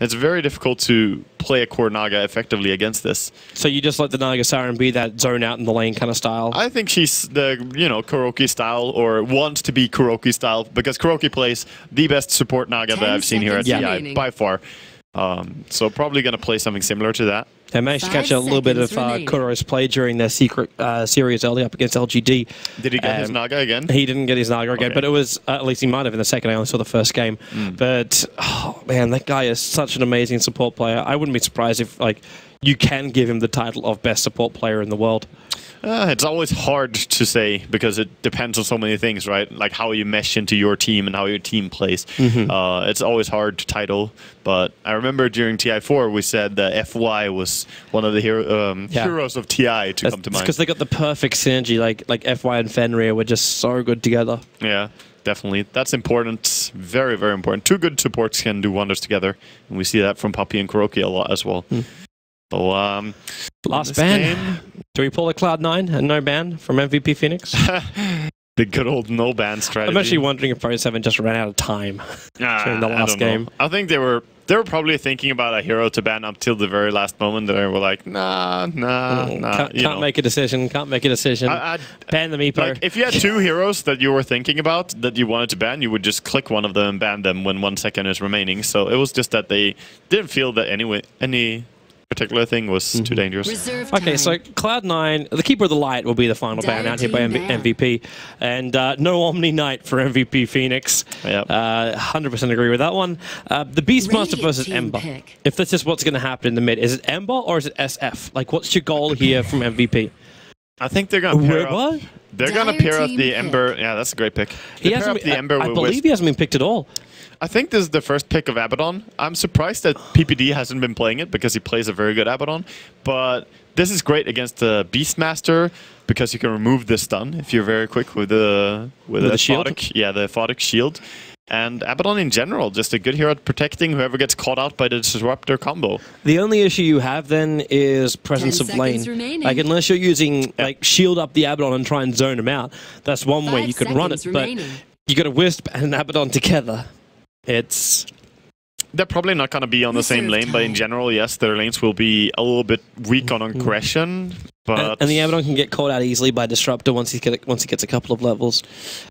It's very difficult to play a core Naga effectively against this. So you just let the Naga Siren be that zone out in the lane kind of style? I think she's the, Kuroki style, or wants to be Kuroki style, because Kuroki plays the best support Naga that I've seen here at TI by far. So probably going to play something similar to that. I managed to catch a little bit of Kuro's play during their secret series early up against LGD. Did he get his Naga again? He didn't get his Naga again, but it was, at least he might have in the second. I only saw the first game. But, oh man, that guy is such an amazing support player. I wouldn't be surprised if, like, you can give him the title of best support player in the world. It's always hard to say because it depends on so many things, right? Like how you mesh into your team and how your team plays. It's always hard to title, but I remember during TI4 we said that FY was one of the heroes of TI to come to mind. Because they got the perfect synergy, like FY and Fenrir were just so good together. Yeah, definitely. That's important. Very, very important. Two good supports can do wonders together, and we see that from Puppey and Kuroki a lot as well. So, last ban. Do we pull a Cloud9 and no ban from MVP Phoenix? The good old no ban strategy. I'm actually wondering if Pro 7 just ran out of time during the last game. I think they were probably thinking about a hero to ban up till the very last moment. They were like, nah. Can't make a decision. Ban the Meepo. Like, if you had two heroes that you were thinking about that you wanted to ban, you would just click one of them and ban them when 1 second is remaining. So it was just that they didn't feel that any particular thing was too dangerous. Okay, so Cloud9, the Keeper of the Light will be the final ban out here by MVP, and no Omni Knight for MVP Phoenix. 100% agree with that one. The Beastmaster versus Ember. If this is what's going to happen in the mid, is it Ember or is it SF? Like, what's your goal here from MVP? I think they're going to pair up. They're going to pair up the Ember. Yeah, that's a great pick. I believe he hasn't been picked at all. I think this is the first pick of Abaddon. I'm surprised that PPD hasn't been playing it because he plays a very good Abaddon. But this is great against the Beastmaster because you can remove the stun if you're very quick with the shield. The Photic shield. And Abaddon in general, just a good hero at protecting whoever gets caught out by the Disruptor combo. The only issue you have then is presence of lane. Like, unless you're using like shield up the Abaddon and try and zone him out, that's one way you could run it. But you got a Wisp and an Abaddon together. They're probably not going to be on the same lane, but in general, yes, their lanes will be a little bit weak on aggression. But and the Abaddon can get caught out easily by Disruptor once he gets a couple of levels.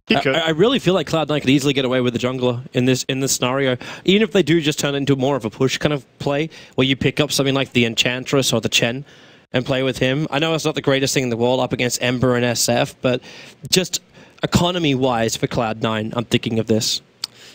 I really feel like Cloud9 could easily get away with the jungler in this scenario, even if they do just turn it into more of a push kind of play, where you pick up something like the Enchantress or the Chen and play with him. I know it's not the greatest thing in the world up against Ember and SF, but just economy-wise for Cloud9, I'm thinking of this.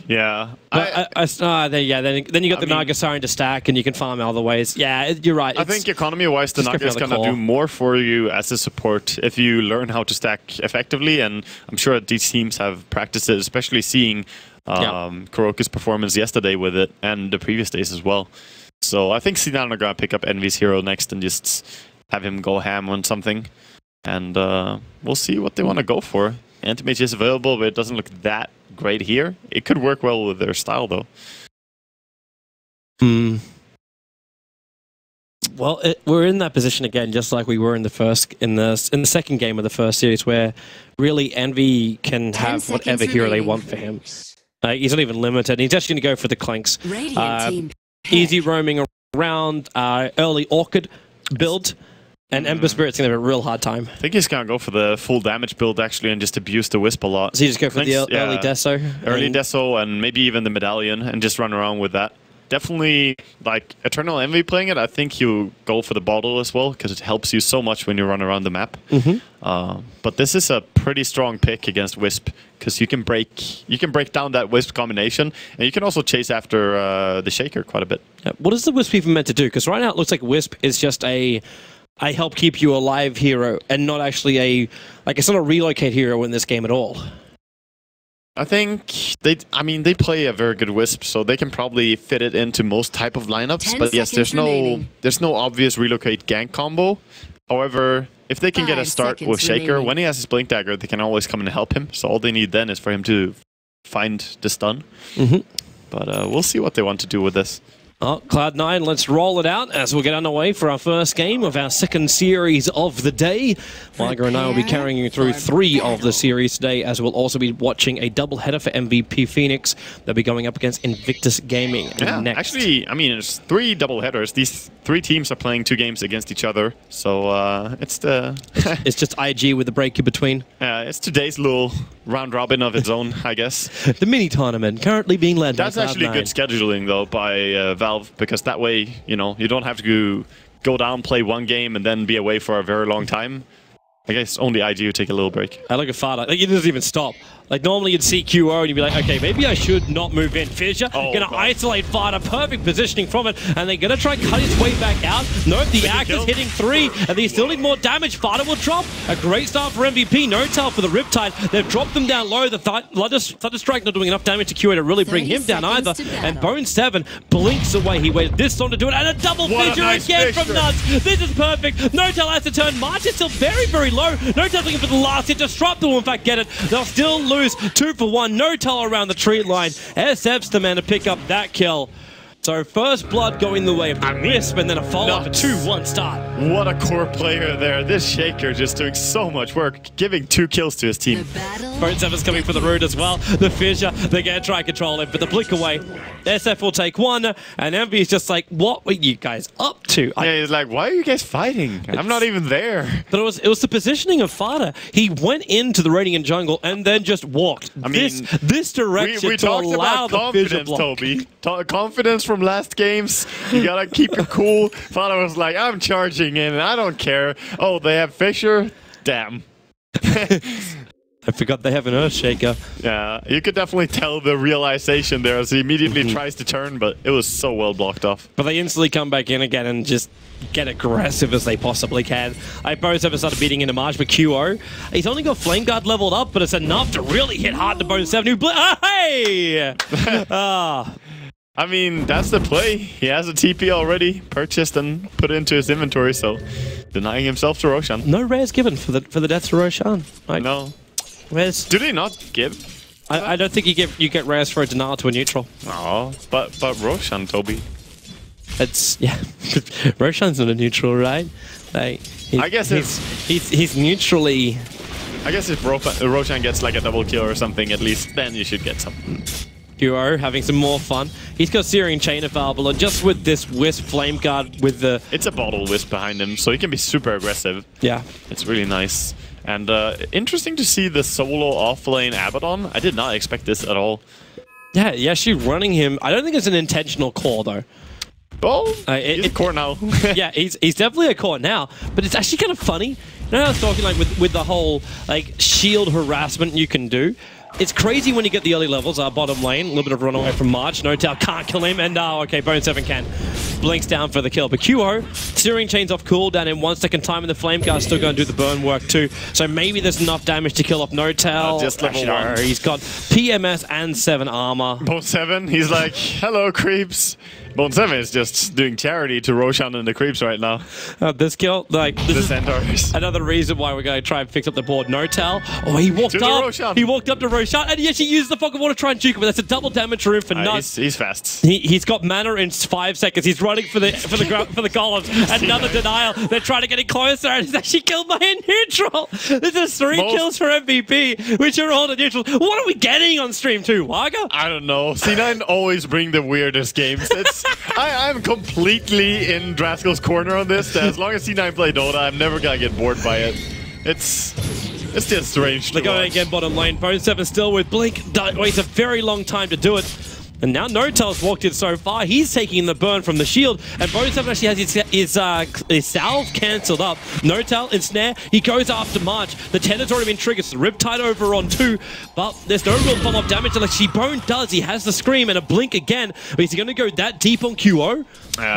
Yeah. Then you got the Naga Siren to stack, and you can farm other ways. Yeah, you're right. I think economy-wise, the Naga is going to do more for you as a support if you learn how to stack effectively, and I'm sure that these teams have practiced it, especially seeing Kuroki's performance yesterday with it, and the previous days as well. So I think C9 are going to pick up Envy's hero next and just have him go ham on something, and we'll see what they want to go for. Anti-Mage is available, but it doesn't look that great here. It could work well with their style, though. Well, we're in that position again, just like we were in the second game of the first series, where really Envy can have whatever hero they want for him. He's not even limited. He's actually going to go for the Clanks. Easy roaming around, early Orchid build. And Ember Spirit's going to have a real hard time. I think he's going to go for the full damage build, actually, and just abuse the Wisp a lot. So you just go for the early Deso? Early Deso, and maybe even the Medallion, and just run around with that. Definitely, like, Eternal Envy playing it, I think you go for the bottle as well, because it helps you so much when you run around the map. But this is a pretty strong pick against Wisp, because you can break down that Wisp combination, and you can also chase after the Shaker quite a bit. What is the Wisp even meant to do? Because right now it looks like Wisp is just a help keep you alive hero, and not actually it's not a relocate hero in this game at all. I think they play a very good Wisp, so they can probably fit it into most type of lineups. But yes, there's no obvious relocate gank combo. However, if they can get a start with Shaker, when he has his Blink Dagger, they can always come in and help him. So all they need then is for him to find the stun. But we'll see what they want to do with this. Oh, Cloud9, let's roll it out as we'll get underway for our first game of our second series of the day. Liger and I will be carrying you through 3 of the series today, as we'll also be watching a doubleheader for MVP Phoenix. They'll be going up against Invictus Gaming next. Actually, I mean, it's 3 doubleheaders. These 3 teams are playing 2 games against each other, so it's the... it's just IG with the break in between. It's today's little round robin of its own, I guess. The mini tournament currently being led by Cloud9. That's actually good scheduling, though, by Valve, because that way, you know, you don't have to go down, play 1 game, and then be away for a very long time. I guess only IG would take a little break. I look at Fada. Like, he doesn't even stop. Like, normally you'd see QO and you'd be like, okay, maybe I should not move in. Fissure gonna isolate Fada. Perfect positioning from it. And they're gonna try and cut his way back out. Nope, the axe is hitting 3. And they still need more damage. Fada will drop. A great start for MVP. No tail for the Riptide. They've dropped them down low. The Thunder Strike not doing enough damage to QO to really bring him down either. And bo2 blinks away. He waited this long to do it. And a double Fissure again from Nuts. This is perfect. No tail has to turn. March is still very, very low. No tail looking for the last hit. Disrupt will in fact get it. They'll still lose 2 for 1. No tail around the tree line. SF's the man to pick up that kill. So first blood going the way of the Wisp, and then a follow-up, a 2-1 start. What a core player there. This Shaker just doing so much work, giving 2 kills to his team. bo2's coming for the root as well. The Fissure, they're going to try and control him, but the blink away. SF will take 1, and Envy's just like, what were you guys up to? Yeah, he's like, why are you guys fighting? I'm not even there. But it was the positioning of Fada. He went into the Radiant jungle and then just walked. I mean, this direction we to talked allow about the Fissure block. Toby. Confidence from last games. You gotta keep it cool. Fada was like, I'm charging in, I don't care. Oh, they have Fissure? Damn. I forgot they have an Earthshaker. Yeah, you could definitely tell the realization there as he immediately tries to turn, but it was so well blocked off. But they instantly come back in again and just get aggressive as they possibly can. bo2 started beating into March, but QO, he's only got Flame Guard leveled up, but it's enough to really hit hard to bo2, who hey! I mean, that's the play. He has a TP already purchased and put into his inventory, so denying himself to Roshan. No rares given for the death to Roshan. Like, no. Rares? Do they not give? I don't think you get rares for a denial to a neutral. Oh, but Roshan, Toby. It's Roshan's not a neutral, right? Like, I guess he's neutrally. I guess if Roshan gets like a double kill or something, at least then you should get something. Duo having some more fun. He's got Searing Chain available, and just with this Wisp Flame Guard with the... It's a bottle Wisp behind him, so he can be super aggressive. Yeah. It's really nice. And interesting to see the solo off-lane Abaddon. I did not expect this at all. Yeah, she's running him. I don't think it's an intentional core, though. Well, he's a core now. Yeah, he's definitely a core now, but it's actually kind of funny. You know how I was talking like with the whole like shield harassment you can do? It's crazy when you get the early levels. Bottom lane, a little bit of runaway from March. No tail can't kill him, and okay, bo2 can. Blinks down for the kill. But QO, Searing Chain's off cooldown in 1 second time, and the Flame Guard's still going to do the burn work too. So maybe there's enough damage to kill off No tail. Just level 1. He's got PMS and 7 armor. bo2, he's like, hello, creeps. bo2 is just doing charity to Roshan and the creeps right now. This kill, like, this is Centaurs. Another reason why we're going to try and fix up the board. No tail. Oh, he walked up. He walked up to Roshan, and he actually used the fucking water to try and juke him. But that's a double damage room for Nuts. He's fast. He's got mana in 5 seconds. He's running for the columns. Another denial. They're trying to get it closer, and he's actually killed by a neutral. This is 3 kills for MVP, which are all the neutral. What are we getting on stream 2, Waga? I don't know. C9 always bring the weirdest games. It's I'm completely in Draskell's corner on this. As long as C9 play Dota, I'm never gonna get bored by it. It's just strange. They're going again bottom lane. bo2 still with Blink. Waits a very long time to do it. And now No tail's walked in so far. He's taking the burn from the shield. And bo2 actually has his salve cancelled up. No tail in snare. He goes after March. The Tender's already been triggered. So Riptide over on 2. But there's no real follow-up damage. Like Shibone does. He has the Scream and a Blink again. But he's going to go that deep on QO.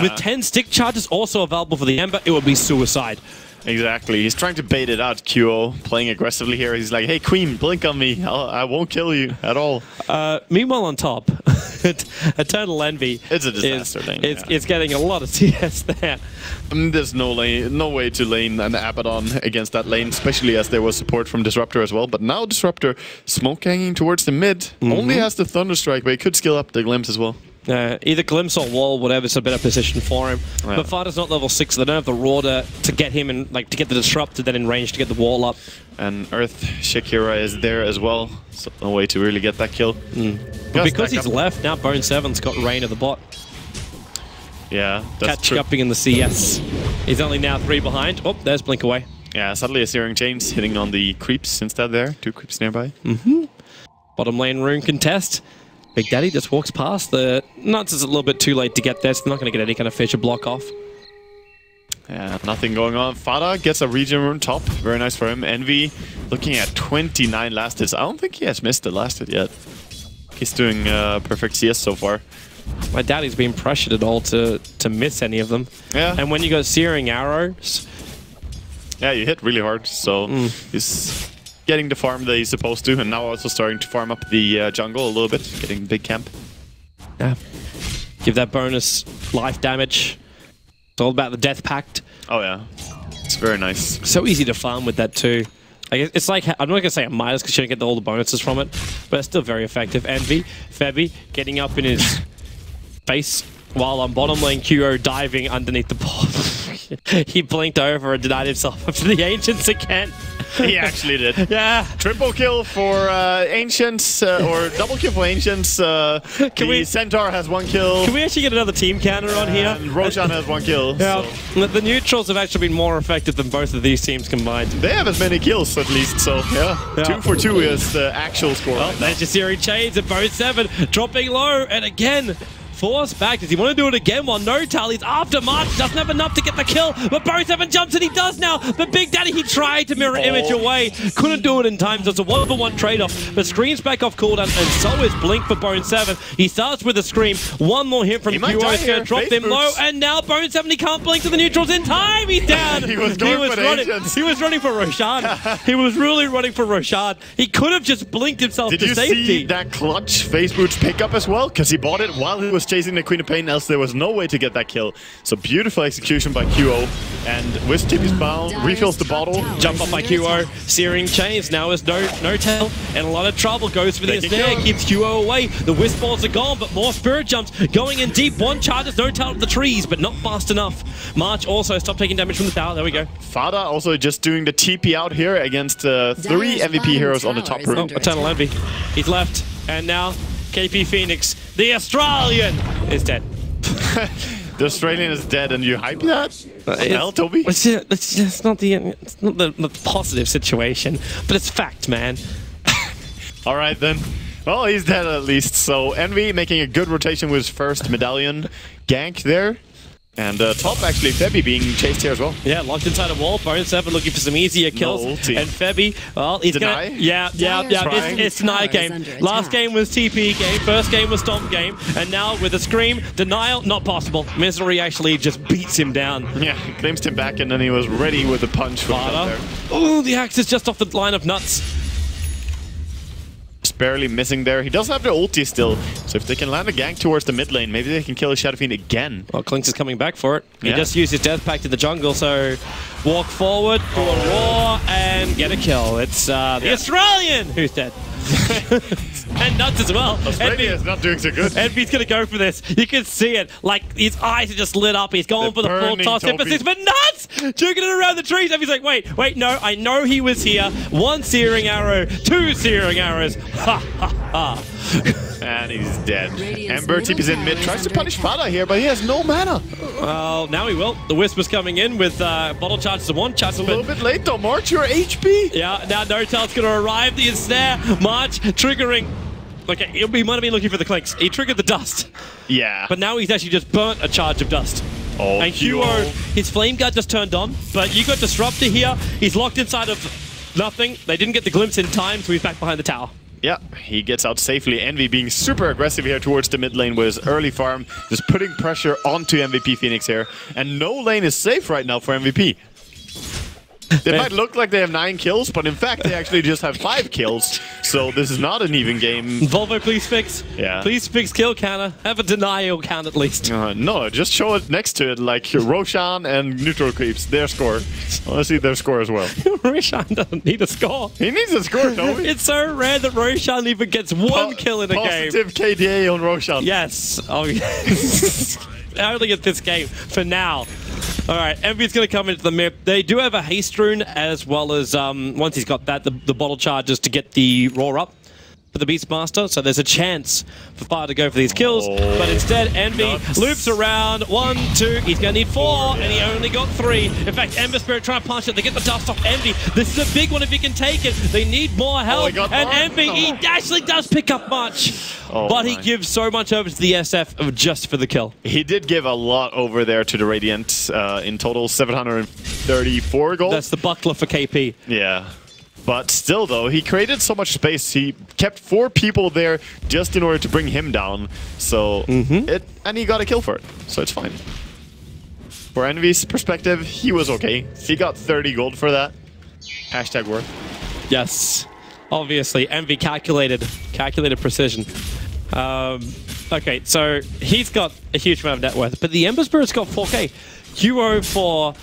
With 10 stick charges also available for the Ember, it would be suicide. Exactly. He's trying to bait it out, QO, playing aggressively here. He's like, hey, Queen, blink on me. I won't kill you at all. Meanwhile, on top, Eternal Envy it's a disaster lane. It's getting a lot of CS there. There's no way to lane an Abaddon against that lane, especially as there was support from Disruptor as well. But now Disruptor smoke hanging towards the mid. Only has the Thunderstrike, but he could skill up the Glimpse as well. Either glimpse or wall, whatever's a better position for him. Yeah. But Fada's not level 6, so they don't have the raw to get him in, like, to get the disruptor, then in range to get the wall up. And Earth Shakira is there as well, so no way to really get that kill. But because he's left, now Bone7's got Rain of the bot. Yeah, that's Catching up in the CS. He's only now 3 behind. Oh, there's Blink away. Yeah, suddenly a Searing Chains hitting on the creeps instead there. 2 creeps nearby. Bottom lane rune contest. Big Daddy just walks past. The Nuts is a little bit too late to get there, so they're not going to get any kind of Fisher block off. Yeah, nothing going on. Fada gets a region rune top. Very nice for him. Envy looking at 29 last hits. I don't think he has missed the last hit yet. He's doing perfect CS so far. My daddy's been pressured at all to miss any of them. Yeah. And when you got Searing Arrows... Yeah, you hit really hard, so he's getting the farm that he's supposed to, and now also starting to farm up the jungle a little bit, getting big camp. Yeah. Give that bonus life damage. It's all about the Death Pact. Oh yeah, it's very nice. So easy to farm with that too. I guess it's like, I'm not going to say a minus because you don't get all the bonuses from it, but it's still very effective. Envy, Febby, getting up in his face while on bottom lane, QO diving underneath the bot. He blinked over and denied himself for the Ancients again. He actually did. Yeah. Triple kill for Ancients, or double kill for Ancients. The Centaur has 1 kill. Can we actually get another team counter on here? And Roshan has 1 kill. Yeah. So. The neutrals have actually been more effective than both of these teams combined. They have as many kills at least, so yeah. 2 for 2 is the actual score. Well, there's your Searing Chains at bo2, dropping low, and again, forced back. Does he want to do it again while No Tally's after March? Doesn't have enough to get the kill, but bo2 jumps and he does now. But Big Daddy, he tried to mirror image away. Couldn't do it in time, so it's a 1-for-1 trade-off. But Scream's back off cooldown, and so is Blink for bo2. He starts with a Scream. 1 more hit from QO is going to drop them low, and now bo2, he can't blink to the neutrals in time. He's down. He was running for Roshan. He was really running for Roshan. He could have just blinked himself to safety. Did you see that clutch Phase Boots pickup as well? Because he bought it while he was chasing the Queen of Pain, else there was no way to get that kill. So beautiful execution by QO. And Wisp is bound, refills the bottle. Jump up by QO. Searing Chains now is no tail, and a lot of trouble goes for this there. Keeps QO away. The Wisp balls are gone, but more Spirit Jumps going in deep. 1 charges, no tail at the trees, but not fast enough. March also stopped taking damage from the tower. There we go. Fada also just doing the TP out here against 3 MVP heroes on the top room. Oh, Eternal Envy. He's left, and now KP Phoenix, the Australian, is dead. The Australian is dead, and you hype that? Hell, Toby? It's not the positive situation, but it's fact, man. All right, then. Well, he's dead at least. So Envy making a good rotation with his first medallion gank there. And top, actually, Febby being chased here as well. Yeah, locked inside a wall. bo2 looking for some easier kills. No, and Febby, well, he's Deny? Yeah. It's Deny game. Last game was TP game. First game was Stomp game. And now with a Scream, Denial, not possible. Misery actually just beats him down. Yeah, glimpsed him back, and then he was ready with the punch from there. Oh, the axe is just off the line of Nuts. Just barely missing there. He does have the ulti still, so if they can land a gank towards the mid lane, maybe they can kill a Shadow Fiend again. Well, Clinks is coming back for it. He just used his Death Pact in the jungle, so walk forward, do a roar, and get a kill. It's the Australian who's dead. And Nuts as well. Australia is not doing so good. Envy's going to go for this. You can see it. Like, his eyes are just lit up. He's going for the full toss emphasis. But Nuts! Juking it around the trees. Envy's like, wait, no. I know he was here. 1 Searing Arrow. 2 Searing Arrows. Ha, ha, ha. And he's dead. Ember TP's in mid. Tries to punish Fada here, but he has no mana. Well, now he will. The Wisp was coming in with bottle charges of 1 charge. It's a little bit late though. March, your HP. Yeah, now No Tail's going to arrive. The ensnare. March triggering. Okay, he might have been looking for the Clinks. He triggered the dust. Yeah. But now he's actually just burnt a charge of dust. Oh, and QO, his Flame Guard just turned on, but you got Disruptor here. He's locked inside of nothing. They didn't get the glimpse in time, so he's back behind the tower. Yeah, he gets out safely. Envy being super aggressive here towards the mid lane with his early farm, just putting pressure onto MVP Phoenix here. And no lane is safe right now for MVP. They might look like they have 9 kills, but in fact they actually just have 5 kills. So this is not an even game. Volvo, please fix. Yeah. Please fix kill counter. Have a denial count at least. No, just show it next to it, like Roshan and Neutral Creeps, their score. I want to see their score as well. Roshan doesn't need a score. He needs a score, though. It's so rare that Roshan even gets one kill in a game. Positive KDA on Roshan. Yes. Oh, yes. Only at this game for now. All right, Envy's going to come into the map. They do have a haste rune as well as, once he's got that, the bottle charges to get the roar up for the Beastmaster. So there's a chance for Fire to go for these kills. But instead, Envy loops around. 1, 2, he's going to need 4, and he only got 3. In fact, Ember Spirit trying to punch it. They get the dust off Envy. This is a big one if he can take it. They need more help. And Envy, he actually does pick up much. But he gives so much over to the SF just for the kill. He did give a lot over there to the Radiant. In total, 734 gold. That's the buckler for KP. Yeah. But still, though, he created so much space. He kept 4 people there just in order to bring him down. So, and he got a kill for it. So it's fine. For Envy's perspective, he was okay. He got 30 gold for that. Hashtag worth. Yes. Obviously, Envy calculated precision. Okay, so he's got a huge amount of net worth, but the Ember Spirit's got 4k. Huo for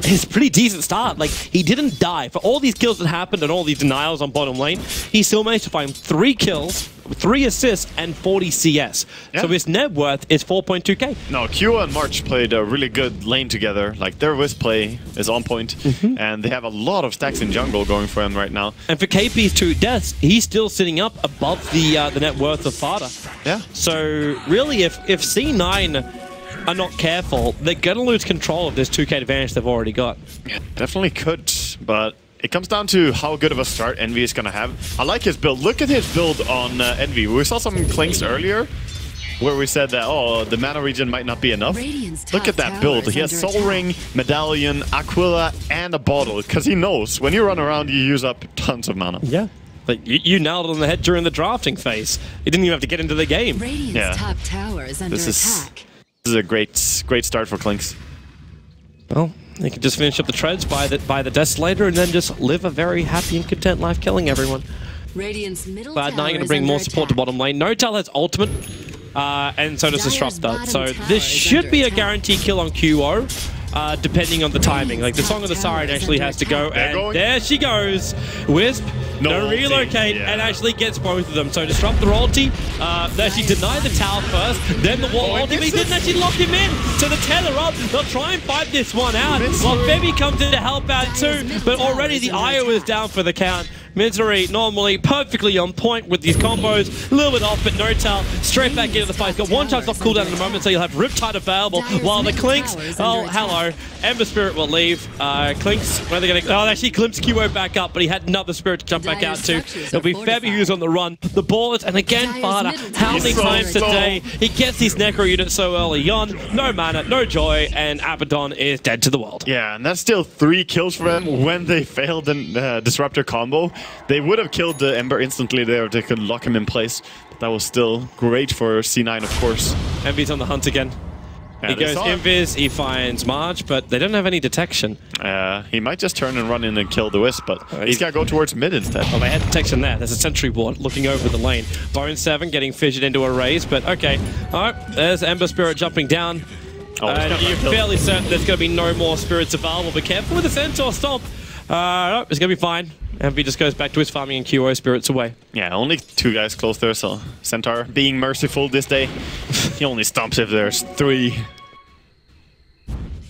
his pretty decent start. Like, he didn't die. For all these kills that happened and all these denials on bottom lane, he still managed to find 3 kills, 3 assists, and 40 CS. Yeah. So his net worth is 4.2k. No, Q and March played a really good lane together. Like, their Wisp play is on point, and they have a lot of stacks in jungle going for him right now. And for KP's 2 deaths, he's still sitting up above the net worth of Fada. Yeah. So, really, if C9 are not careful, they're going to lose control of this 2k advantage they've already got. Yeah, definitely could, but it comes down to how good of a start Envy is going to have. I like his build. Look at his build on Envy. We saw some clinks earlier where we said that, oh, the mana regen might not be enough. Look at that build. He has Soul Ring, Medallion, Aquila, and a bottle, because he knows when you run around, you use up tons of mana. Yeah. Like, you nailed it on the head during the drafting phase. You didn't even have to get into the game. Top tower is under attack. This is a great start for Clinks. Well, they can just finish up the treads by the Desolator and then just live a very happy and content life killing everyone. Cloud9 going to bring more support to bottom lane. No-Tal has ultimate, and so does Disruptor. So this should be a guaranteed kill on QO. Depending on the timing. Like, the Song of the Siren actually has to go, and there she goes. Wisp, no relocate, and actually gets both of them. So Disrupt the ulti. They actually deny the tower first, then the wall ulti, but he didn't actually lock him in. So the tether up, they'll try and fight this one out. While Febby comes in to help out too, but already the IO is down for the count. Misery normally perfectly on point with these combos, a little bit off, but No-Tal straight back into the fight. He's got 1 charge off cooldown in a moment, so you'll have Riptide available. While the Clinks, oh, hello. Ember Spirit will leave. Clinks, where are they going to... Oh, they actually glimpsed QO back up, but he had another Spirit to jump back out to. It'll be Febby who's on the run. The ballers, and again, Fada, how many times today he gets these Necro units so early on. No mana, no joy, and Abaddon is dead to the world. Yeah, and that's still 3 kills for them when they failed the Disruptor combo. They would have killed the Ember instantly there if they could lock him in place. But that was still great for C9, of course. Envy's on the hunt again. He goes Invis, he finds March, but they don't have any detection. He might just turn and run in and kill the Wisp, but he's got to go towards mid instead. Well, they had detection there. There's a sentry ward looking over the lane. Bone7 getting fissured into a raise, but okay. All right, there's Ember Spirit jumping down. You're fairly certain there's going to be no more spirits available, but careful with the Centaur stomp. No, it's going to be fine. Envy just goes back to his farming and QO spirits away. Yeah, only 2 guys close there, so Centaur being merciful this day. He only stomps if there's 3.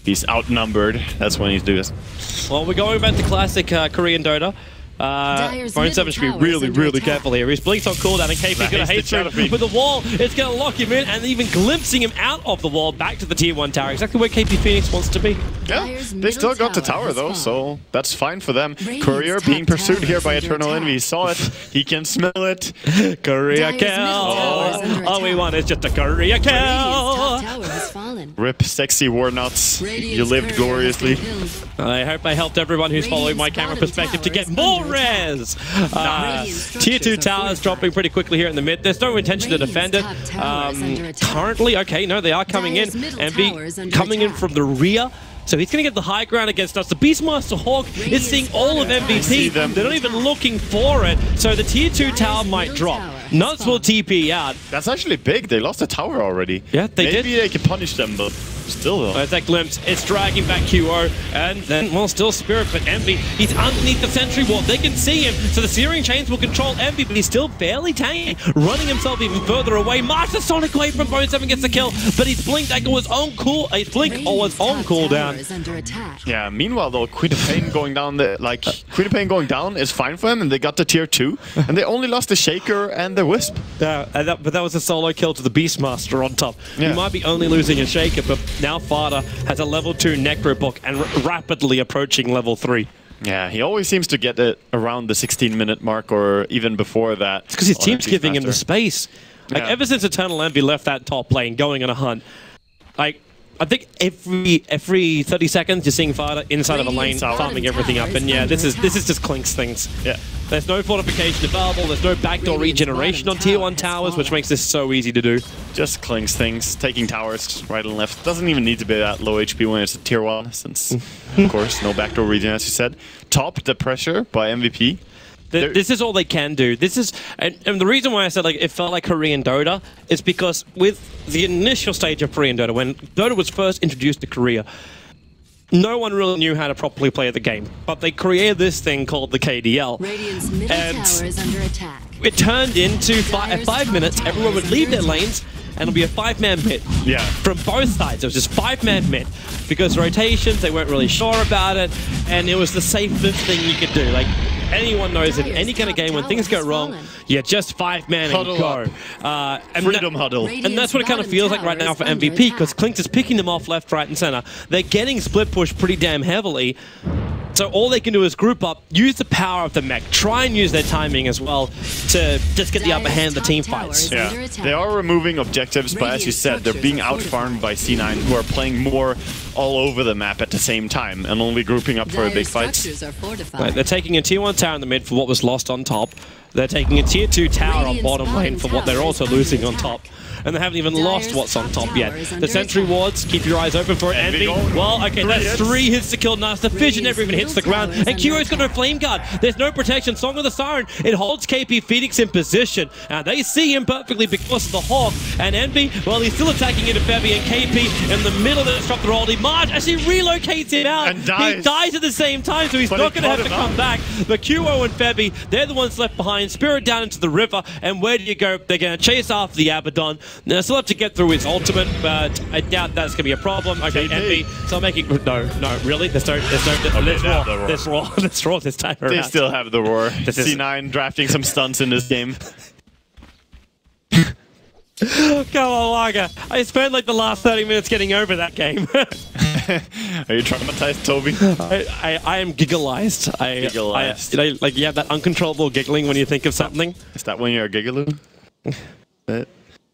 He's outnumbered. That's when he's doing this. Well, we're going back to classic Korean Dota. Bone7 should be really careful here. His Blink's on cooldown and KP's going to hate him with the wall. It's going to lock him in and even glimpsing him out of the wall back to the tier 1 tower. Exactly where KP Phoenix wants to be. Yeah, they still got the tower though, so that's fine for them. Courier being pursued here by Eternal Envy. He saw it. He can smell it. Courier kill. All we want is just a Courier kill. Rip sexy war nuts. You lived gloriously. I hope I helped everyone who's following my camera perspective to get more res. Tier 2 towers dropping pretty quickly here in the mid. There's no intention to defend it. Currently, okay, no, they are coming in. Envy coming in from the rear. So he's going to get the high ground against us. The Beastmaster Hawk is seeing all of MVP. They're not even looking for it. So the tier 2 tower might drop. Nuts will TP out. That's actually big. They lost the tower already. Yeah, they did. Maybe they can punish them, but still though. There's that glimpse. It's dragging back QO. And then, well, still Spirit, but Envy, he's underneath the sentry wall. They can see him. So the Searing Chains will control Envy, but he's still barely tanking, running himself even further away. March the Sonic Wave from bo2 gets the kill, but his Blink Dagger was on cool. His Blink was on cooldown. Yeah, meanwhile though, Queen of Pain going down Queen of Pain going down is fine for him, and they got the tier 2, and they only lost the Shaker and the Wisp. But that was a solo kill to the Beastmaster on top. Yeah. He might be only losing a Shaker, but now Fada has a level 2 Necro Book and rapidly approaching level 3. Yeah, he always seems to get it around the 16-minute mark or even before that. It's because his team's giving him the space. Like, ever since Eternal Envy left that top lane, going on a hunt, like, I think every 30 seconds you're seeing Fada inside of a lane, farming everything up, and yeah, this is just Clink's things. Yeah. There's no fortification available, there's no backdoor regeneration on tier 1 towers, which makes this so easy to do. Just Clink's things, taking towers right and left. Doesn't even need to be that low HP when it's a tier 1, since, of course, no backdoor regen, as you said. Top the pressure by MVP. This is all they can do. This is, and the reason why I said like it felt like Korean Dota is because with the initial stage of Korean Dota, when Dota was first introduced to Korea, no one really knew how to properly play the game. But they created this thing called the KDL. Radiant's middle tower is under attack. It turned into at 5 minutes, everyone would leave their lanes, and it'll be a 5-man mid. Yeah. From both sides, it was just 5-man mid. Because rotations, they weren't really sure about it, and it was the safest thing you could do. Like, anyone knows in any kind of game, when things go wrong, you just 5-man and go. Freedom huddle. And that's what it kind of feels like right now for MVP, because Klink is picking them off left, right, and center. They're getting split push pretty damn heavily. So all they can do is group up, use the power of the mech, try and use their timing as well to just get the upper hand of the team fights. Yeah, they are removing objectives, but as you said, they're being outfarmed by C9, who are playing more all over the map at the same time and only grouping up for a big fight. Right, they're taking a tier 1 tower in the mid for what was lost on top. They're taking a tier 2 tower on bottom lane for what they're also losing on top. And they haven't even lost what's on top yet. The sentry wards, keep your eyes open for it. Envy. Well, okay, that's 3 hits to kill Nas. The Fission never even hits the ground. And QO's got no flame guard. There's no protection. Song of the Siren. It holds KP Phoenix in position. And they see him perfectly because of the Hawk. And Envy, well, he's still attacking into Febby. And KP in the middle of the disruptor ulti. Marge actually relocates him out. And dies. He dies at the same time, so he's not going to have to come back. But QO and Febby, they're the ones left behind. Spirit down into the river. And where do you go? They're going to chase after the Abaddon. Now, still have to get through his ultimate, but I doubt that's going to be a problem. Okay, Envy, so making... No, really? Let's roar this time around. They still have the roar. C9 drafting some stunts in this game. Come on, Lager. I spent like the last 30 minutes getting over that game. Are you traumatized, Toby? I am giggleized. Giggleized. You know, like you have that uncontrollable giggling when you think of something. Is that when you're a giggaloo?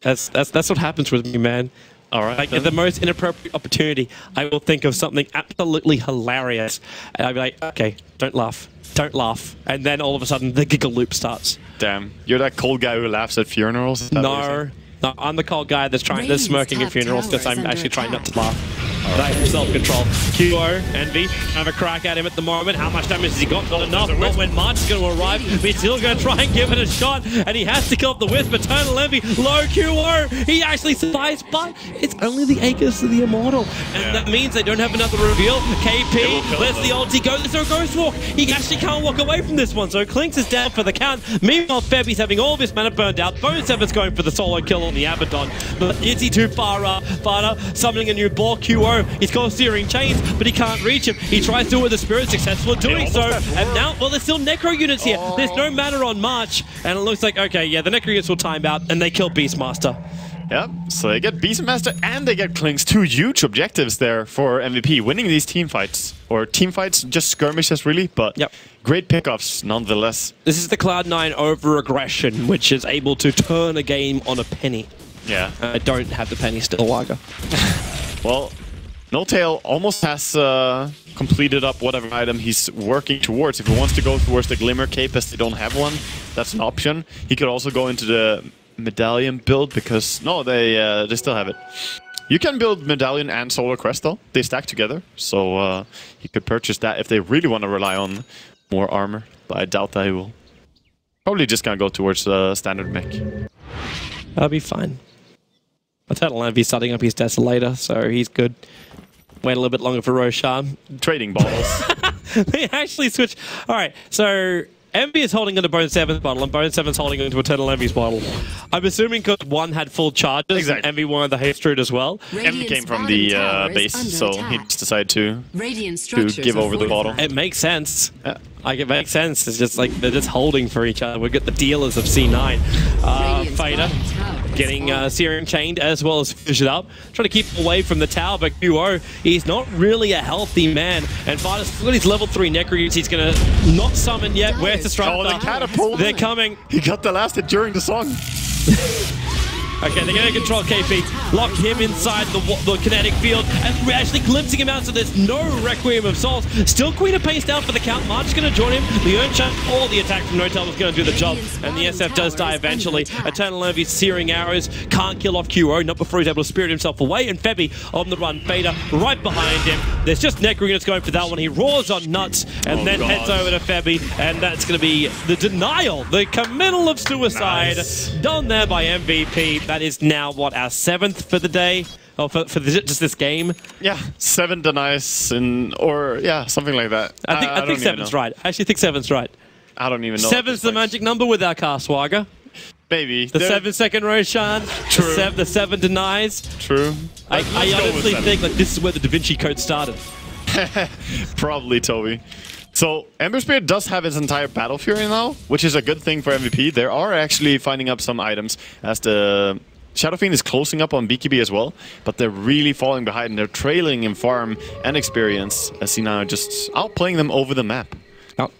That's what happens with me, man. All right. Like, at the most inappropriate opportunity, I will think of something absolutely hilarious. And I'll be like, okay, don't laugh. Don't laugh. And then all of a sudden, the giggle loop starts. Damn. You're that cold guy who laughs at funerals? No, I'm the cold guy that's smirking at funerals because I'm actually trying not to laugh. Right, self-control. QO, Envy, have a crack at him at the moment. How much damage has he got? Not enough. Not when March is going to arrive. But he's still going to try and give it a shot. And he has to kill up the Wisp. Eternal Envy, low QO. He actually survives, but it's only the Acres of the Immortal. And that means they don't have another reveal. KP lets the ulti go. There's no Ghost Walk. He actually can't walk away from this one. So Clinks is down for the count. Meanwhile, Febby's having all of his mana burned out. bo2's going for the solo kill on the Abaddon. But is he too far up? Fada summoning a new ball. QO. He's got Searing Chains, but he can't reach him. He tries to do it with the Spirit, successful at doing so. And now, well, there's still Necro units here. There's no mana on March. And it looks like, okay, yeah, the Necro units will time out, and they kill Beastmaster. Yep, so they get Beastmaster and they get Clink's 2 huge objectives there for MVP, winning these team fights. Or team fights, just skirmishes really, but great pickoffs nonetheless. This is the Cloud9 over-aggression, which is able to turn a game on a penny. Yeah. I don't have the penny still, Lager. Well, No-Tail almost has completed up whatever item he's working towards. If he wants to go towards the Glimmer Cape as they don't have one, that's an option. He could also go into the Medallion build because... No, they still have it. You can build Medallion and Solar Crest, though. They stack together, so he could purchase that if they really want to rely on more armor. But I doubt that he will. Probably just gonna go towards standard mech. That'll be fine. Eternal Envy's starting up his Desolator, so he's good. Wait a little bit longer for Roshan. Trading balls. They actually switch. All right, so Envy is holding onto Bone 7's bottle, and Bone 7's holding onto Eternal Envy's bottle. I'm assuming because one had full charges, exactly. And Envy wanted the haste route as well. Envy came from the base, so he just decided to give over the bottle. It makes sense. Yeah. Like, it makes sense. It's just like they're just holding for each other. We've got the dealers of C9. Fader getting Searing chained as well as finish it up. Trying to keep away from the tower, but QO, he's not really a healthy man. And Fader's got his level 3 Necro. He's going to not summon yet. Where's the Disruptor? Oh, the catapult. They're coming. He got the last hit during the song. Okay, they're going to control KP, lock him inside the kinetic field, and we're actually glimpsing him out, so there's no Requiem of Souls. Still Queen of Pace down for the count. March is going to join him. The Earnshot, all the attack from Notel is going to do the job, and the SF does die eventually. Eternal Envy's Searing Arrows can't kill off QO, not before he's able to spirit himself away, and Febby on the run. Fader right behind him. There's just Necro units going for that one. He roars on nuts, and then heads over to Febby, and that's going to be the denial, the committal of suicide, done there by MVP. That is now, what, our 7th for the day? Oh, for just this game? Yeah, 7 denies, or yeah, something like that. I think 7's right. I actually think 7's right. I don't even know. 7's the magic number with our car swagger. Maybe. The 7-second Roshan. True. The 7 denies. True. I honestly think like this is where the Da Vinci Code started. Probably, Toby. So, Ember Spirit does have its entire Battle Fury now, which is a good thing for MVP. They are actually finding up some items as the Shadow Fiend is closing up on BKB as well, but they're really falling behind and they're trailing in farm and experience as C9 are just outplaying them over the map. Oh.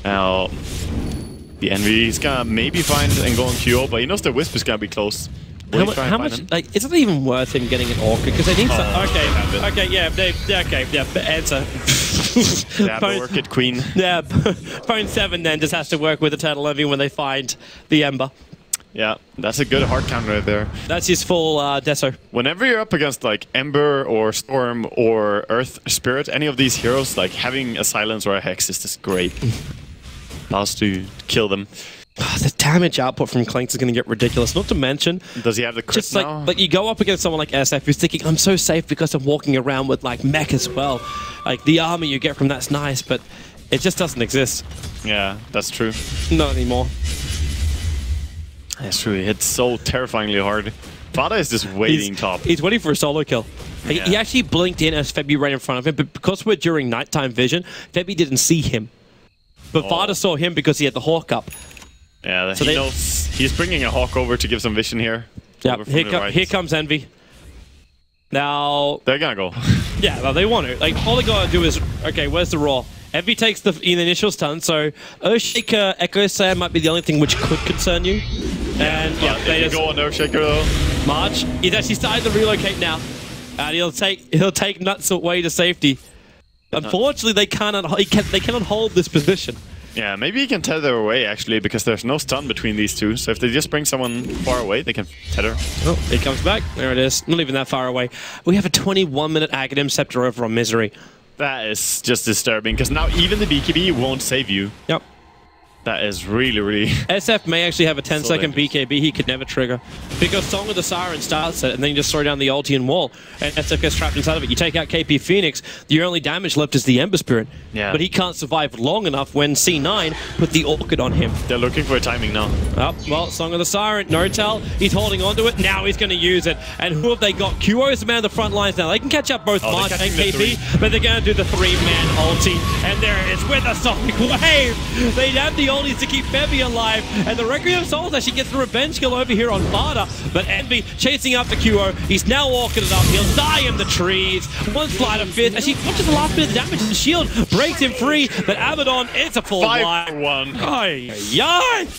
Now, the Envy is gonna maybe find and go on QO, but he knows the Wisp is gonna be close. How much? Like, is it even worth him getting an Orchid? Because they need some. Answer. Yeah, the Orchid Queen. Yeah, Phone 7 then just has to work with Eternal Envy when they find the Ember. Yeah, that's a good hard counter right there. That's his full Deso. Whenever you're up against like Ember or Storm or Earth Spirit, any of these heroes, like having a Silence or a Hex is just great. Allows to kill them. The damage output from Clanks is going to get ridiculous. Not to mention, does he have the crit just now? Like you go up against someone like SF who's thinking, I'm so safe because I'm walking around with like mech as well. Like the armor you get from that's nice, but it just doesn't exist. Yeah, that's true. Not anymore. That's true. He hits so terrifyingly hard. Fada is just waiting top. He's waiting for a solo kill. Yeah. He actually blinked in as Febby right in front of him, but because we're during nighttime vision, Febby didn't see him. But Fada saw him because he had the Hawk up. Yeah, so he knows he's bringing a Hawk over to give some vision here. Yeah, here comes Envy. Now they're gonna go. Yeah, well, they want to. Like all they gotta do is, okay, where's the Raw? Envy takes the initial stun, so Earthshaker Echo Slam might be the only thing which could concern you. And yeah, they just go on Earthshaker though. March. He's actually starting to relocate now, and he'll take Nuts away to safety. Unfortunately, they cannot hold this position. Yeah, maybe he can tether away, actually, because there's no stun between these two. So if they just bring someone far away, they can tether. Oh, he comes back. There it is. Not even that far away. We have a 21-minute Aghanim Scepter over on Misery. That is just disturbing, because now even the BKB won't save you. Yep. That is really, really... SF may actually have a 10-second BKB he could never trigger. Because Song of the Siren starts it, and then you just throw down the ulti and wall, and SF gets trapped inside of it. You take out KP Phoenix, the only damage left is the Ember Spirit. Yeah. But he can't survive long enough when C9 put the Orchid on him. They're looking for a timing now. Oh, well, Song of the Siren, Notel, he's holding onto it, now he's going to use it. And who have they got? QO is the man on the front lines now. They can catch up both March and KP, but they're going to do the 3-man ulti. And there it is with a Sonic Wave. They have the ultis to keep Febby alive, and the Requiem of Souls actually gets the revenge kill over here on Fada. But Envy chasing after QO. He's now walking it up. He'll die in the trees. One slide of fifth. Actually, watches the last bit of damage. The shield breaks him free, but Abaddon, it's a full 5-1.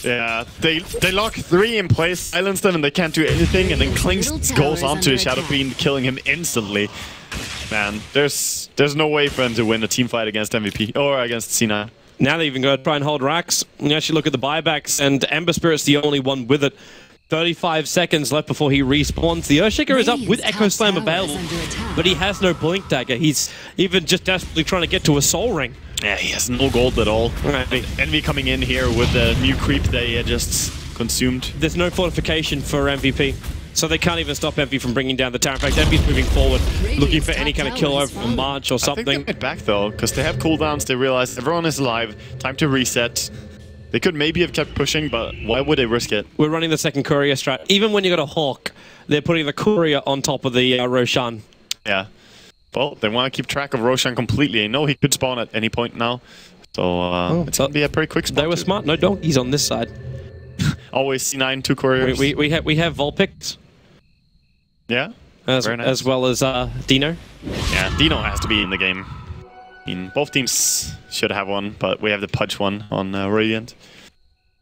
Yeah, they lock 3 in place, silence them, and they can't do anything, and then Clinks goes onto Shadow Fiend, killing him instantly. Man, there's no way for them to win a team fight against MVP or against C9. Now they're even going to try and hold racks. You actually look at the buybacks, and Ember Spirit's the only one with it. 35 seconds left before he respawns. The Earthshaker is up with Echo Slam available, but he has no Blink Dagger. He's even just desperately trying to get to a Soul Ring. Yeah, he has no gold at all. Right. Envy coming in here with the new creep they just consumed. There's no fortification for MVP, so they can't even stop Envy from bringing down the tower. In fact, Envy's moving forward, looking for any kind of kill over from March or something. I think they get back though, because they have cooldowns. They realize everyone is alive. Time to reset. They could maybe have kept pushing, but why would they risk it? We're running the second courier strat. Even when you got a Hawk, they're putting the courier on top of the Roshan. Yeah. Well, they want to keep track of Roshan completely. They know he could spawn at any point now. So it's going to be a pretty quick spawn. They were smart. No donkeys on this side. Always C9, 2 couriers. We have Vulpix. Yeah. As well as Dino. Yeah, Dino has to be in the game. I mean, both teams should have one, but we have the Pudge one on Radiant.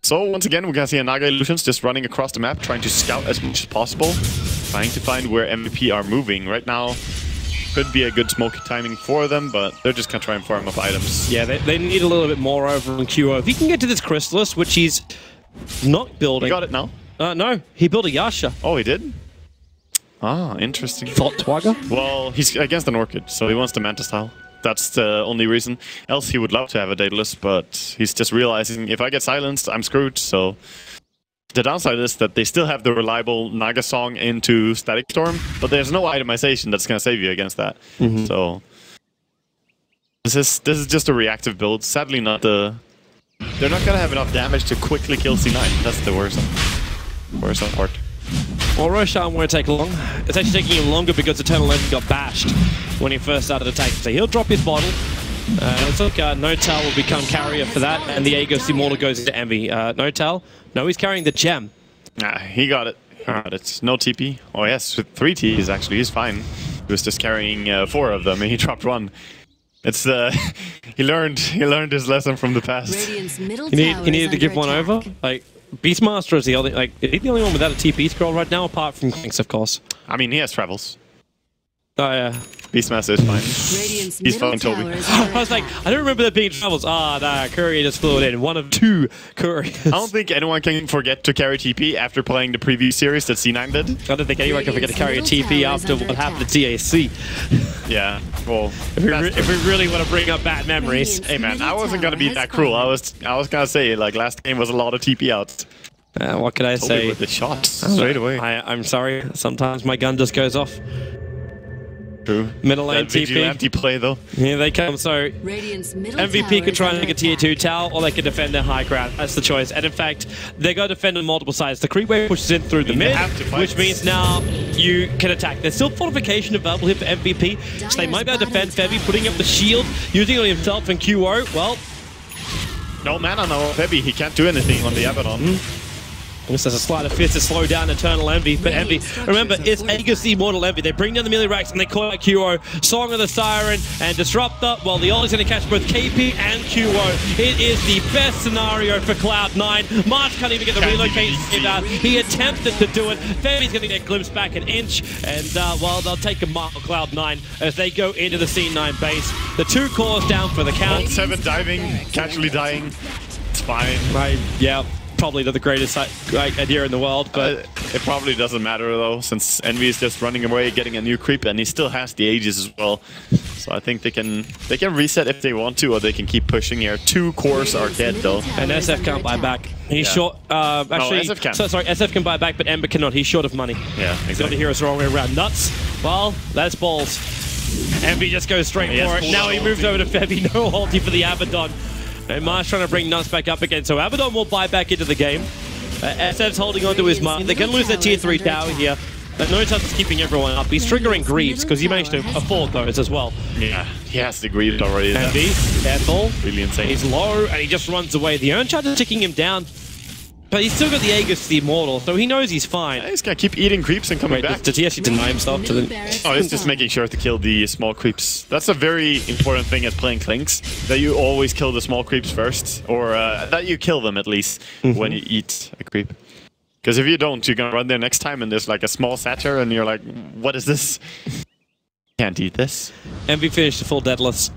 So once again, we're going to see a Naga Illusions just running across the map, trying to scout as much as possible, trying to find where MVP are moving. Right now, could be a good smoky timing for them, but they're just going to try and farm up items. Yeah, they need a little bit more over on QO. If he can get to this Chrysalis, which he's not building. He got it now? No, he built a Yasha. Oh, he did? Ah, interesting. Thought Twagger? Well, he's against an Orchid, so he wants the Manta style. That's the only reason. Else he would love to have a Daedalus, but he's just realizing if I get silenced, I'm screwed. So the downside is that they still have the reliable Naga Song into Static Storm, but there's no itemization that's going to save you against that. So this is just a reactive build. Sadly, not the. They're not going to have enough damage to quickly kill C9. That's the worst part. Well, Roshan won't take long. It's actually taking him longer because Eternal Legend got bashed when he first started attacking. So he'll drop his bottle. Looks like Notal will become carrier for that, and the Aegis Immortal goes into Envy. Notal, no, he's carrying the gem. He got it. It's no TP. Oh yes, with 3 Ts actually, he's fine. He was just carrying 4 of them, and he dropped 1. It's he learned his lesson from the past. He needed to give one over. Like Beastmaster is the only is he the only one without a TP scroll right now, apart from Kings, of course. I mean, he has travels. Oh yeah. Beastmaster is fine. He's fine, Toby. I was like, I don't remember there being travels. Ah, nah, Courier just flew it in. One of 2 Couriers. I don't think anyone can forget to carry TP after playing the preview series that C9 did. I don't think anyone can forget to carry a TP after what happened at TAC. Yeah, well, if we really want to bring up bad memories. Hey man, I wasn't gonna be that cruel. I was gonna say like last game was a lot of TP outs. What could I say? With the shots straight away. I'm sorry. Sometimes my gun just goes off. True. Middle lane TP. vigilante play though. Here they come. So MVP could try and make a tier 2 tower, or they could defend their high ground. That's the choice. And in fact, they got to defend on multiple sides. The creep wave pushes in through the mid, which means now you can attack. There's still fortification available here for MVP, so they might be able to defend Febby, putting up the shield, using it on himself and QO. Well, no mana, no Febby. He can't do anything on the Abaddon. This has a sleight of fist to slow down Eternal Envy, but Envy, remember, it's Aegis Immortal Envy. They bring down the melee racks and they call out QO, Song of the Siren, and Disruptor. Well, the Ollie's going to catch both KP and QO. It is the best scenario for Cloud9. March can't even get the relocate out. He attempted to do it. Femi's going to get glimpsed back an inch, and well, they'll take a mark for Cloud9 as they go into the C9 base. The 2 cores down for the count. 7 diving, casually dying. It's fine. Right, yeah. Probably not the greatest idea in the world, but it probably doesn't matter though, since Envy is just running away, getting a new creep, and he still has the Aegis as well. So I think they can reset if they want to, or they can keep pushing here. 2 cores are dead though, and SF can't buy back. He's short. Actually, no, SF can. Sorry, SF can buy back, but Ember cannot. He's short of money. Yeah, exactly. The hero's the wrong way around. Nuts. Well, that's balls. Envy just goes straight for it. Now he moves over to Febby. No ulti for the Abaddon. And Marsh trying to bring Nuts back up again, so Abaddon will buy back into the game. SF's holding on to his mind. They're going to lose their tier 3 tower here. But Notas is keeping everyone up. He's triggering Greaves, because he managed to afford those as well. Yeah, he has the Greaves already. Envy, careful. Really insane. He's low, and he just runs away. The Urn Charge is ticking him down. But he's still got the Aegis, the Immortal, so he knows he's fine. Yeah, he's gonna keep eating creeps and coming back. Did he actually deny himself to the... Oh, it's just making sure to kill the small creeps. That's a very important thing as playing Clinks, that you always kill the small creeps first, or that you kill them at least when you eat a creep. Because if you don't, you're gonna run there next time and there's like a small satyr and you're like, what is this? Can't eat this. Envy finished the full Daedalus.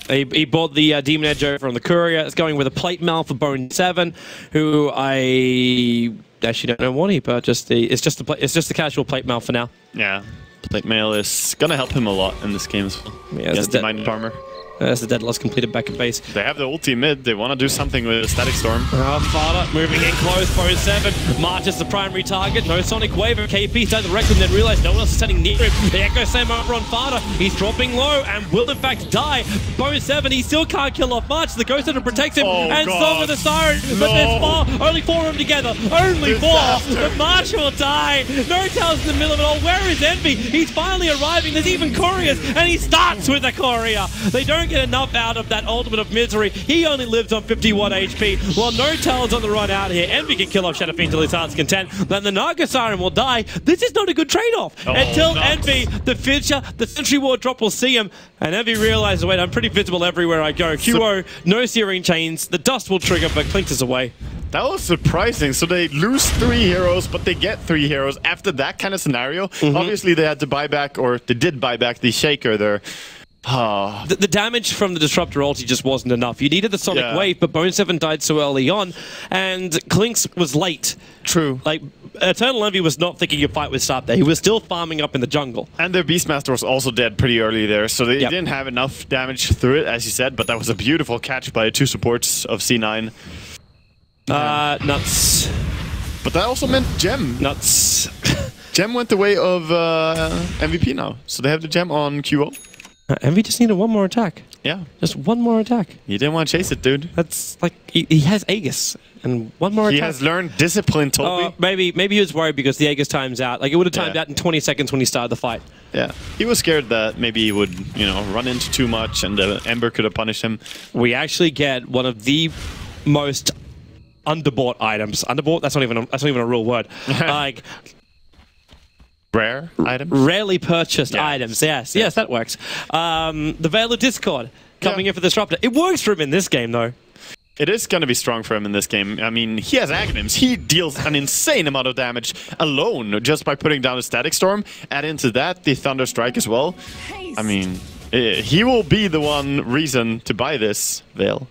He bought the Demon Edge over on the Courier. It's going with a plate mail for bo2, who I actually don't know what he purchased. It's just the casual plate mail for now. Yeah, plate mail is gonna help him a lot in this game as well. Yeah, against the Mind Armor. That's the dead loss completed back at base. They have the ulti mid. They want to do something with a Static Storm. Fada moving in close. bo2. March is the primary target. No Sonic Wave. KP started to wreck him, then realized no one else is standing near him. The Echo Slam over on Fada. He's dropping low and will in fact die. bo2, he still can't kill off March. The Ghost Hunter protects him. And so with the Siren. But there's four. Only 4 of them together. Only 4. But March will die. No Tails in the middle of it all. Where is Envy? He's finally arriving. There's even Couriers. And he starts with a Courier. They don't get enough out of that Ultimate of Misery. He only lives on 51 HP. While no Tails on the run out here, Envy can kill off Shadow Fiend till his heart's content. Then the Naga Siren will die. This is not a good trade-off. Until Envy, the Fissure, the Sentry Ward drop will see him. And Envy realizes, wait, I'm pretty visible everywhere I go. QO, no Searing Chains. The dust will trigger, but Clinks is away. That was surprising. So they lose 3 heroes, but they get 3 heroes after that kind of scenario. Obviously, they had to buy back, or they did buy back the Shaker there. The damage from the Disruptor ulti just wasn't enough. You needed the Sonic Wave, but bo2 died so early on, and Clinks was late. True. Like, Eternal Envy was not thinking a fight would start there. He was still farming up in the jungle. And their Beastmaster was also dead pretty early there, so they didn't have enough damage through it, as you said, but that was a beautiful catch by 2 supports of C9. Nuts. But that also meant Gem. Nuts. Gem went the way of MVP now, so they have the Gem on QO. Envy just needed 1 more attack. Yeah. Just 1 more attack. You didn't want to chase it, dude. That's like, he has Aegis. And 1 more attack. He has learned discipline, Toby. Maybe he was worried because the Aegis times out. Like, it would have timed out in 20 seconds when he started the fight. Yeah. He was scared that maybe he would, you know, run into too much and the Ember could have punished him. We actually get one of the most underbought items. Underbought? That's not even a real word. Like... Rare items? Rarely purchased items, yes, that works. The Veil of Discord coming in for the Disruptor. It works for him in this game, though. It is going to be strong for him in this game. I mean, he has Aghanims. He deals an insane amount of damage alone just by putting down a Static Storm. Add into that the Thunder Strike as well. I mean, he will be the one reason to buy this Veil.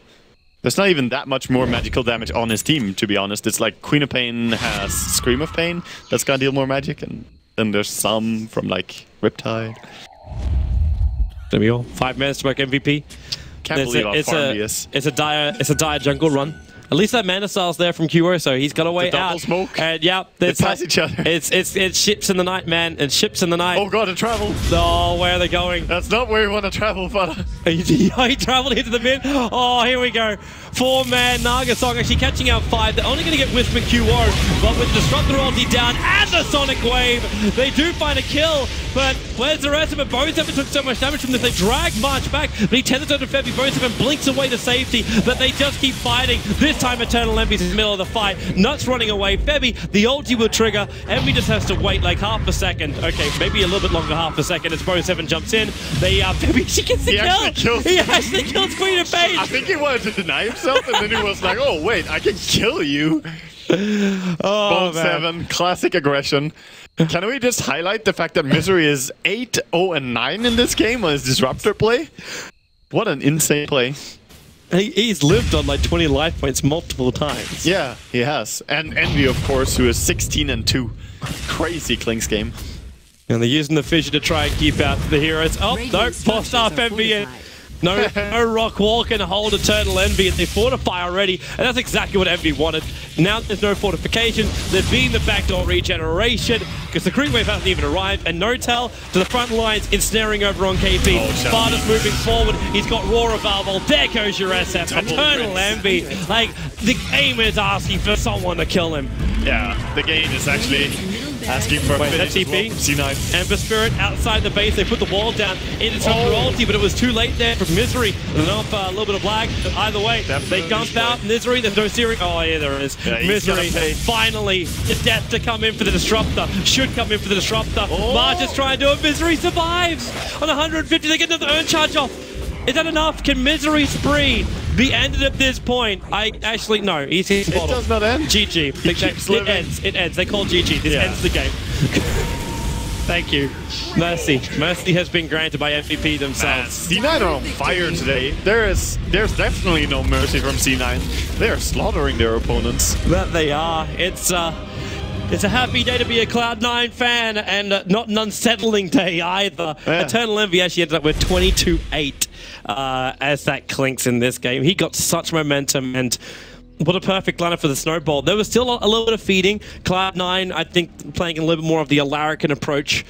There's not even that much more magical damage on his team, to be honest. It's like Queen of Pain has Scream of Pain. That's going to deal more magic, and then there's some from like Riptide. There we go. 5 minutes to make MVP. Can't believe how farm he is. It's a dire jungle run. At least that mana style's there from QO, so he's got a way out. Smoke. And they pass each other. It's ships in the night, man. It's ships in the night. Oh god, a travel. Oh, where are they going? That's not where you want to travel, fella. He traveled into the mid. Oh, here we go. 4-man Nagasong actually catching out 5. They're only going to get Wisp and QO, but with Disruptor ulti down and the Sonic Wave, they do find a kill. But where's the rest of it? bo2 took so much damage from this. They drag March back, but he tethers over Febby. bo2 blinks away to safety, but they just keep fighting. This time Eternal Envy's in the middle of the fight. Nuts running away. Febby, the ulti will trigger. Envy just has to wait like half a second. Okay, maybe a little bit longer, half a second, as bo2 jumps in. Febby, she gets the kill. He actually kills Queen of Pain. I think he wanted to deny himself, and then he was like, oh wait, I can kill you. Oh, bo2, classic aggression. Can we just highlight the fact that Misery is 8, 0, and 9 in this game on his Disruptor play? What an insane play. He's lived on like 20 life points multiple times. Yeah, he has. And Envy, of course, who is 16 and 2. Crazy Clinks game. And they're using the Fissure to try and keep out the heroes. Oh, no, forced off Envy in. No rock wall can hold Eternal Envy, and they fortify already, and that's exactly what Envy wanted. Now there's no fortification, there's been the backdoor regeneration, because the creep wave hasn't even arrived, and No-Tell to the front lines, ensnaring over on KP. Sparta's moving forward, he's got Raw Revival, there goes your SF, Eternal Envy. Like, the game is asking for someone to kill him. Yeah, the game is actually asking for a finish TP? Well. C9. Ember Spirit outside the base, they put the wall down into ulti, but it was too late there for Misery. Enough, a little bit of lag, but either way, they gump out Misery, there's no Searing. Oh yeah, there is. Yeah, Misery, finally, the death to come in for the Disruptor. Should come in for the Disruptor. March is trying to do it, Misery survives! On 150, they get another Urn Charge off. Is that enough? Can Misery spree be ended at this point? Actually, no. He's hit bottom. It does not end. GG. It ends. They call GG. This ends the game. Thank you. Mercy. Mercy has been granted by MVP themselves. C9 are on fire today. There's definitely no mercy from C9. They are slaughtering their opponents. That they are. It's a happy day to be a Cloud9 fan, and not an unsettling day either. Yeah. Eternal Envy actually ended up with 22-8 as that clinks in this game. He got such momentum, and what a perfect lineup for the snowball. There was still a little bit of feeding. Cloud9, I think, playing a little bit more of the Alarican approach